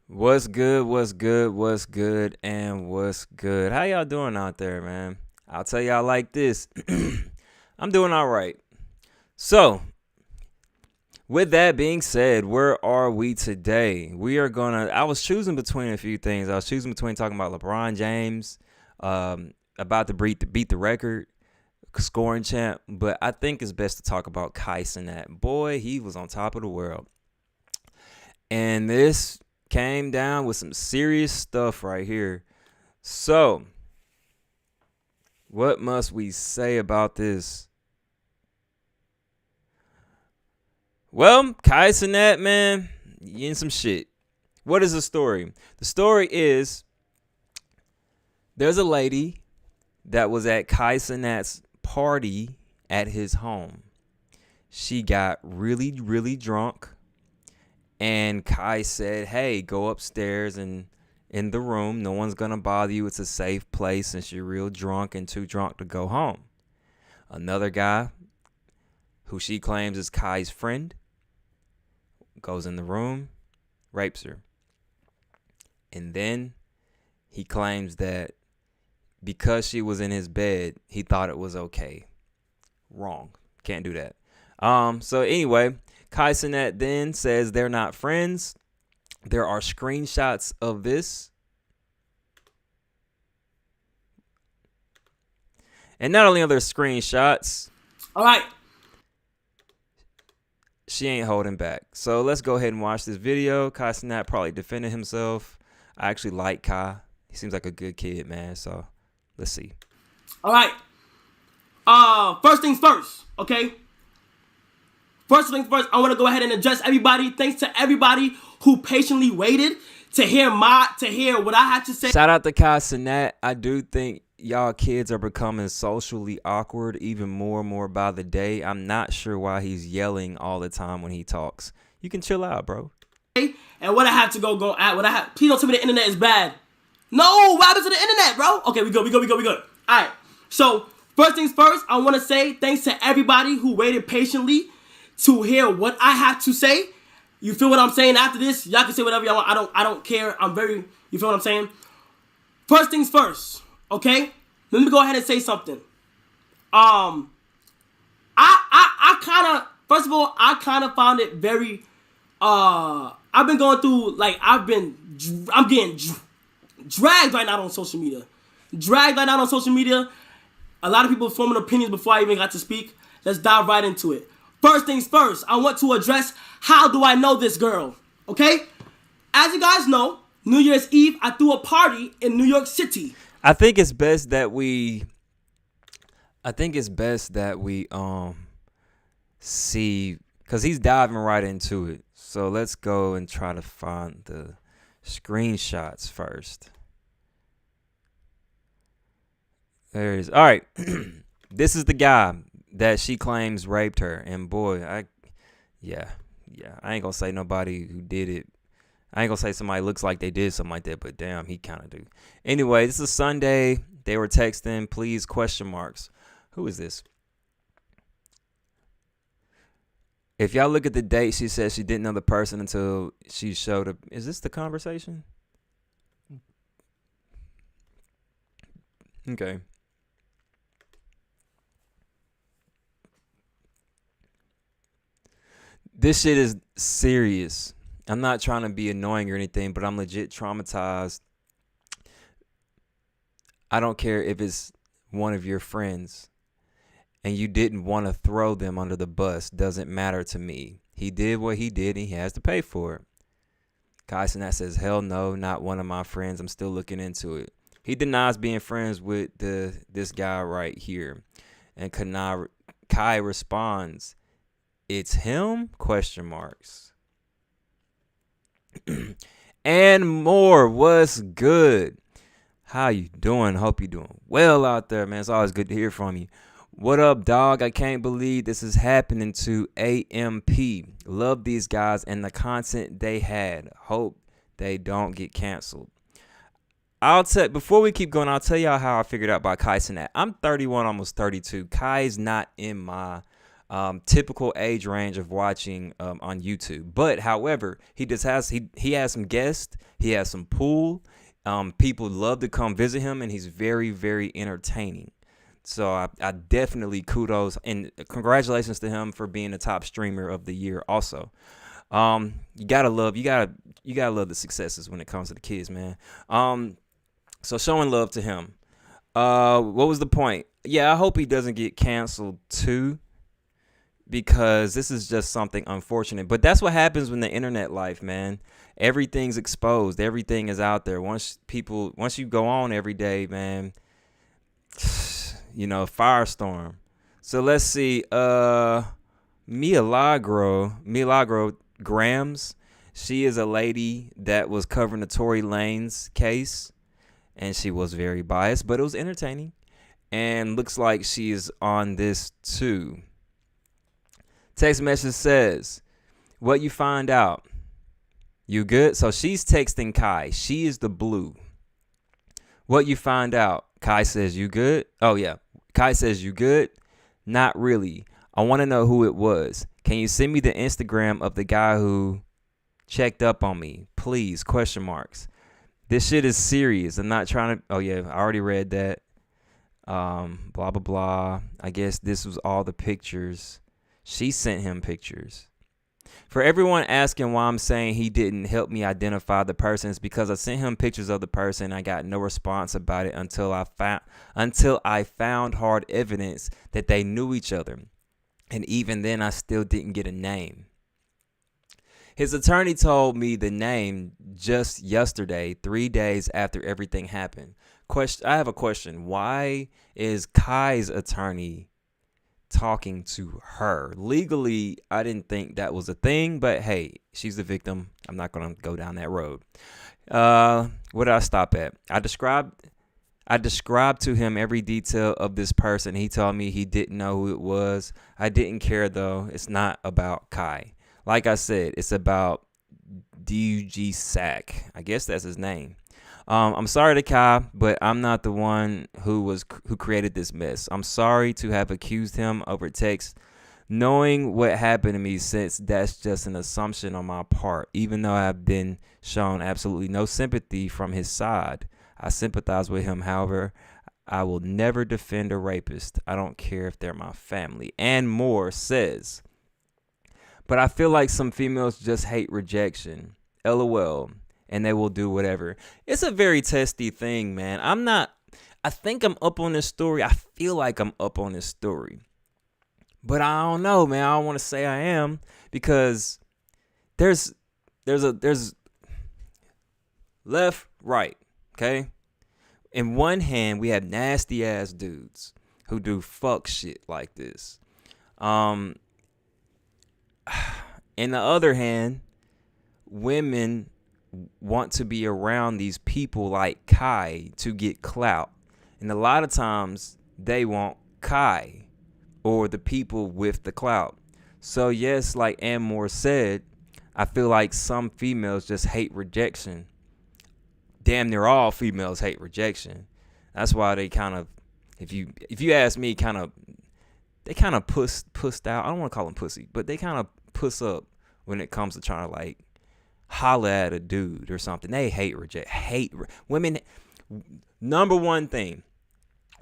What's good? What's good? What's good? And what's good? How y'all doing out there, man? I'll tell y'all like this. I'm doing all right. So, with that being said, where are we today? I was choosing between a few things. I was choosing between talking about LeBron James, about to beat the record, scoring champ, but I think it's best to talk about Kai Cenat. Boy, he was on top of the world. And this came down with some serious stuff right here. So, what must we say about this? Well, Kai Cenat, man, you in some shit. What is the story? The story is there's a lady that was at Kai Cenat's party at his home. She got really, really drunk. And Kai said, hey, go upstairs and in the room. No one's going to bother you. It's a safe place since you're real drunk and too drunk to go home. Another guy, who she claims is Kai's friend, goes in the room, rapes her. And then he claims that because she was in his bed, he thought it was okay. Wrong. Can't do that. So anyway, Kai Cenat then says they're not friends. There are screenshots of this. And not only are there screenshots, all right, she ain't holding back. So let's go ahead and watch this video. Kai Cenat probably defending himself. I actually like Kai. He seems like a good kid, man. So let's see. all right. First things first, okay? First things first, I want to go ahead and address everybody. Thanks to everybody who patiently waited to hear what I had to say. Shout out to Kai Cenat. I do think y'all kids are becoming socially awkward even more and more by the day. I'm not sure why he's yelling all the time when he talks. You can chill out, bro. And what I have to go at, please don't tell me the internet is bad. No, what happens to the internet, bro? Okay, we good. All right. So first things first, I want to say thanks to everybody who waited patiently to hear what I have to say. You feel what I'm saying? After this, y'all can say whatever y'all want. I don't care. You feel what I'm saying? First things first, okay? Let me go ahead and say something. I first of all, I kind of found it very, I've been going through, like, I'm getting dragged right now on social media. A lot of people forming opinions before I even got to speak. Let's dive right into it. First things first, I want to address how do I know this girl, okay? As you guys know, New Year's Eve, I threw a party in New York City. I think it's best that we see, because he's diving right into it. So let's go and try to find the screenshots first. There it is. All right. This is the guy that she claims raped her. And boy, I ain't gonna say nobody who did it. I ain't gonna say somebody looks like they did something like that, but damn, he kind of do. Anyway, this is Sunday. They were texting, please, question marks. Who is this? If y'all look at the date, she said she didn't know the person until she showed up. Is this the conversation? Okay. This shit is serious. I'm not trying to be annoying or anything, but I'm legit traumatized. I don't care if it's one of your friends and you didn't want to throw them under the bus. Doesn't matter to me. He did what he did and he has to pay for it. Kai Cenat says, hell no, not one of my friends. I'm still looking into it. He denies being friends with this guy right here. And Kai responds, it's him? Question marks. And more. What's good? How you doing? Hope you doing well out there, man. It's always good to hear from you. What up, dog? I can't believe this is happening to AMP. Love these guys and the content they had. Hope they don't get canceled. Before we keep going, I'll tell y'all how I figured out about Kai Cenat. I'm 31, almost 32. Kai's not in my typical age range of watching on YouTube. But however, he has some guests. He has some pool. People love to come visit him, and he's very, very entertaining. So I definitely kudos and congratulations to him for being the top streamer of the year. Also, you gotta love the successes when it comes to the kids, man. So showing love to him. What was the point? Yeah, I hope he doesn't get canceled too, because this is just something unfortunate. But that's what happens when the internet life, man. Everything's exposed. Everything is out there. Once you go on every day, man, firestorm. So let's see. Milagro Grams. She is a lady that was covering the Tory Lanez case, and she was very biased, but it was entertaining. And looks like she is on this too. Text message says, "What you find out? You good?" So she's texting Kai. She is the blue. "What you find out?" Kai says, "You good?" Oh, yeah. Kai says, "You good?" "Not really. I want to know who it was. Can you send me the Instagram of the guy who checked up on me? Please, ? This shit is serious. I'm not trying to. Oh, yeah. I already read that. Blah, blah, blah. I guess this was all the pictures. She sent him pictures. For everyone asking why I'm saying he didn't help me identify the person, it's because I sent him pictures of the person. I got no response about it until I found hard evidence that they knew each other. And even then, I still didn't get a name. His attorney told me the name just yesterday, 3 days after everything happened. I have a question. Why is Kai's attorney talking to her? Legally, I didn't think that was a thing, but hey, she's the victim. I'm not going to go down that road. Where did I stop at? I described to him every detail of this person. He told me he didn't know who it was. I didn't care, though. It's not about Kai. Like I said, it's about DUG Sack. I guess that's his name. I'm sorry to Kai, but I'm not the one who created this mess. I'm sorry to have accused him over text, knowing what happened to me, since that's just an assumption on my part. Even though I've been shown absolutely no sympathy from his side, I sympathize with him. However, I will never defend a rapist. I don't care if they're my family." And more says, "But I feel like some females just hate rejection. LOL. And they will do whatever." It's a very testy thing, man. I think I'm up on this story. I feel like I'm up on this story. But I don't know, man. I don't want to say I am, because there's left, right, okay? In one hand, we have nasty ass dudes who do fuck shit like this. In the other hand, women want to be around these people like Kai to get clout. And a lot of times they want Kai or the people with the clout. So yes, like Amor said, I feel like some females just hate rejection. Damn near all females hate rejection. That's why they kind of, if you ask me, they kind of pussed out. I don't want to call them pussy, but they kind of puss up when it comes to trying to like holler at a dude or something. They hate women. Number one thing,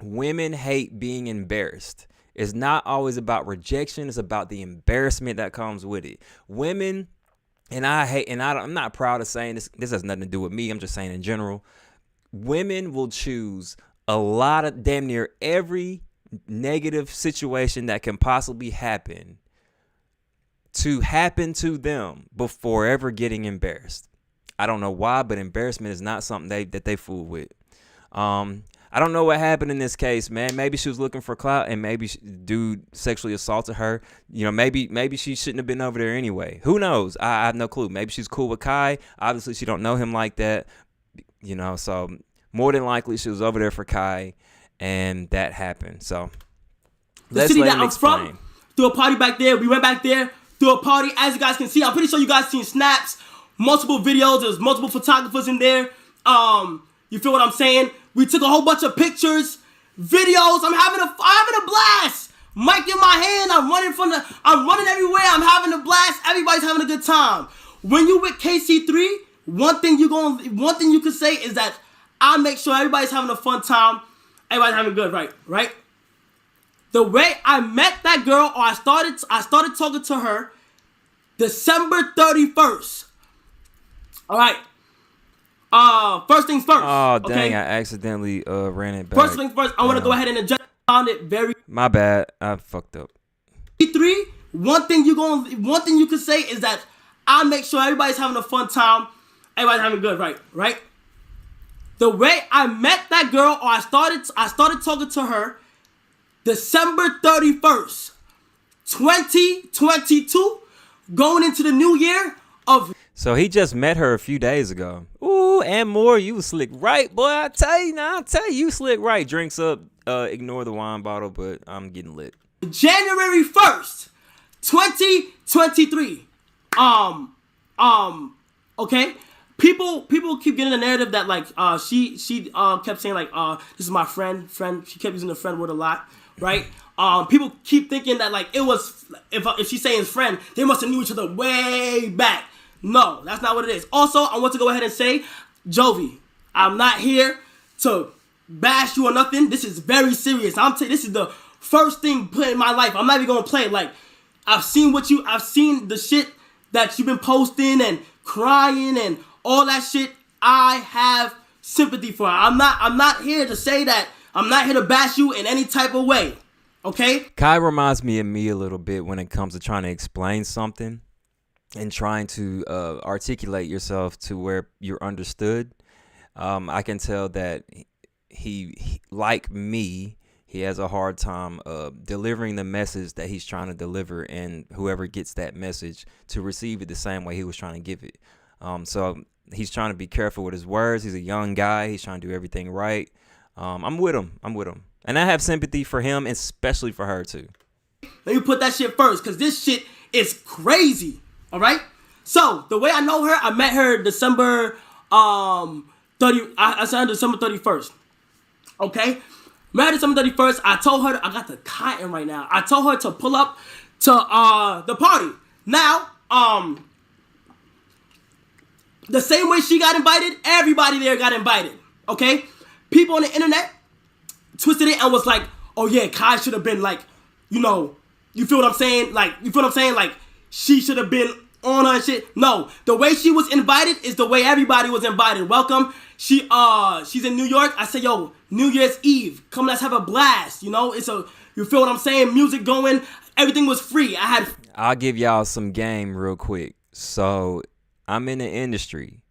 women hate being embarrassed. It's not always about rejection. It's about the embarrassment that comes with it. Women, I'm not proud of saying this. This has nothing to do with me. I'm just saying in general, women will choose a lot of damn near every negative situation that can possibly happen to happen to them before ever getting embarrassed. I don't know why, but embarrassment is not something that they fool with. I don't know what happened in this case, man. Maybe she was looking for clout, and maybe dude sexually assaulted her. Maybe she shouldn't have been over there anyway. Who knows? I have no clue. Maybe she's cool with Kai. Obviously, she don't know him like that. So more than likely she was over there for Kai, and that happened. So the city that I'm from, threw a party back there. We went back there. Through a party, as you guys can see. I'm pretty sure you guys seen snaps, multiple videos. There's multiple photographers in there. You feel what I'm saying? We took a whole bunch of pictures, videos. I'm having a blast. Mic in my hand. I'm running everywhere. I'm having a blast. Everybody's having a good time. When you with KC3, one thing you can say is that I make sure everybody's having a fun time. Everybody's having good, right? The way I met that girl, or I started talking to her, December 31st. All right. First things first. Oh, dang, okay? I accidentally ran it back. First things first, I want to go ahead and adjust. Found it very. My bad. I fucked up. Three. One thing you can say is that I make sure everybody's having a fun time. Everybody's having good, right? The way I met that girl, or I started talking to her, December 31st, 2022, going into the new year of. So he just met her a few days ago. Ooh, and more. You was slick right, boy. I tell you, slick right. Drinks up. Ignore the wine bottle, but I'm getting lit. January 1st, 2023. Okay. People keep getting the narrative that like she kept saying like this is my friend. She kept using the friend word a lot, right? People keep thinking that like it was if she's saying friend, they must have knew each other way back. No, that's not what it is. Also, I want to go ahead and say, Jovi, I'm not here to bash you or nothing. This is very serious. This is the first thing put in my life. I'm not even gonna play it. Like I've seen the shit that you've been posting and crying and all that shit. I have sympathy for her. I'm not here to say that. I'm not here to bash you in any type of way. Okay? Kai reminds me of me a little bit when it comes to trying to explain something and trying to articulate yourself to where you're understood. I can tell that he like me, he has a hard time delivering the message that he's trying to deliver, and whoever gets that message to receive it the same way he was trying to give it. So he's trying to be careful with his words. He's a young guy. He's trying to do everything right. I'm with him. And I have sympathy for him, especially for her too. Let me put that shit first, because this shit is crazy. All right? So, the way I know her, I met her December 30. I said December 31st. Okay? Met her December 31st. I told her, I got the cotton right now. I told her to pull up to the party. Now, the same way she got invited, everybody there got invited. Okay? People on the internet twisted it and was like, oh yeah, Kai should have been like, you feel what I'm saying? Like, she should have been on her shit. No, the way she was invited is the way everybody was invited. Welcome. She's in New York. I said, yo, New Year's Eve, come, let's have a blast. You feel what I'm saying? Music going, everything was free. I'll give y'all some game real quick. So I'm in the industry.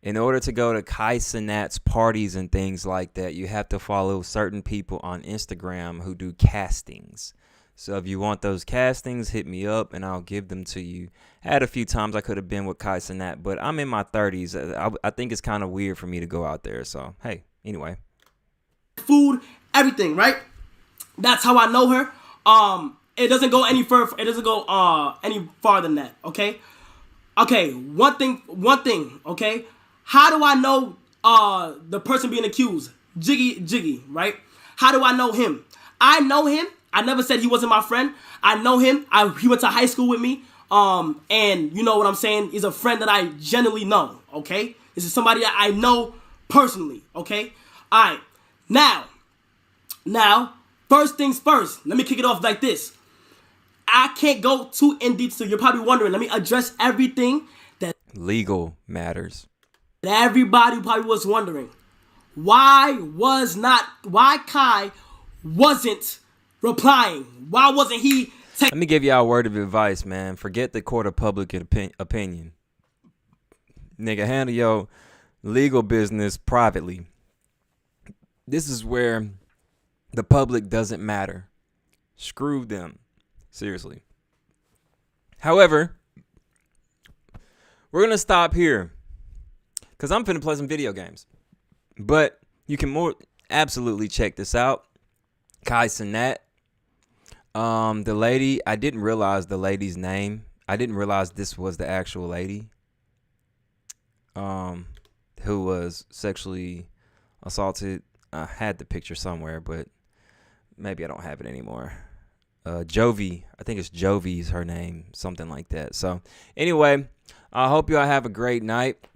In order to go to Kai Cenat's parties and things like that, you have to follow certain people on Instagram who do castings. So if you want those castings, hit me up and I'll give them to you. I had a few times I could have been with Kai Cenat, but I'm in my 30s. I think it's kind of weird for me to go out there. So, hey, anyway. Food, everything, right? That's how I know her. It doesn't go any further. It doesn't go any farther than that, okay? Okay, one thing, okay? How do I know the person being accused? Jiggy, right? How do I know him? I know him. I never said he wasn't my friend. I know him. He went to high school with me. And you know what I'm saying? He's a friend that I genuinely know, okay? This is somebody that I know personally, okay? All right. Now, first things first. Let me kick it off like this. I can't go too in deep, so you're probably wondering. Let me address everything that legal matters. That everybody probably was wondering. Why Kai wasn't replying? Why wasn't he? Let me give y'all a word of advice, man. Forget the court of public opinion. Nigga, handle your legal business privately. This is where the public doesn't matter. Screw them. Seriously. However, we're going to stop here because I'm finna play some video games. But you can more absolutely check this out. Kai Cenat. The lady, I didn't realize the lady's name. I didn't realize this was the actual lady who was sexually assaulted. I had the picture somewhere, but maybe I don't have it anymore. Jovi. I think it's Jovi's her name, something like that. So anyway, I hope y'all have a great night.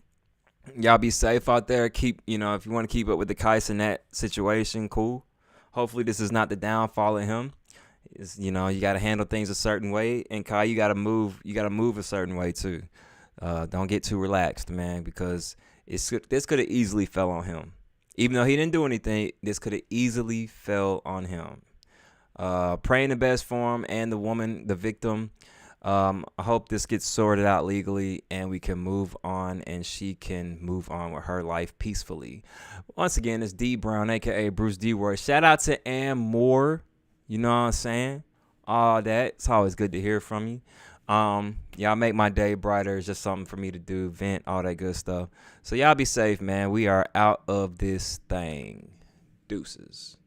Y'all be safe out there. Keep, if you want to keep up with the Kai Cenat situation, cool. Hopefully this is not the downfall of him. You got to handle things a certain way, and Kai, you got to move a certain way too. Don't get too relaxed, man, because this could have easily fell on him. Even though he didn't do anything, this could have easily fell on him. Praying the best for him and the woman, the victim. I hope this gets sorted out legally and we can move on and she can move on with her life peacefully. Once again, it's Dee Brown, aka Bruce D. Ward. Shout out to Ann Moore. You know what I'm saying? All that. It's always good to hear from you. Y'all make my day brighter. It's just something for me to do, vent, all that good stuff. So y'all be safe, man. We are out of this thing. Deuces.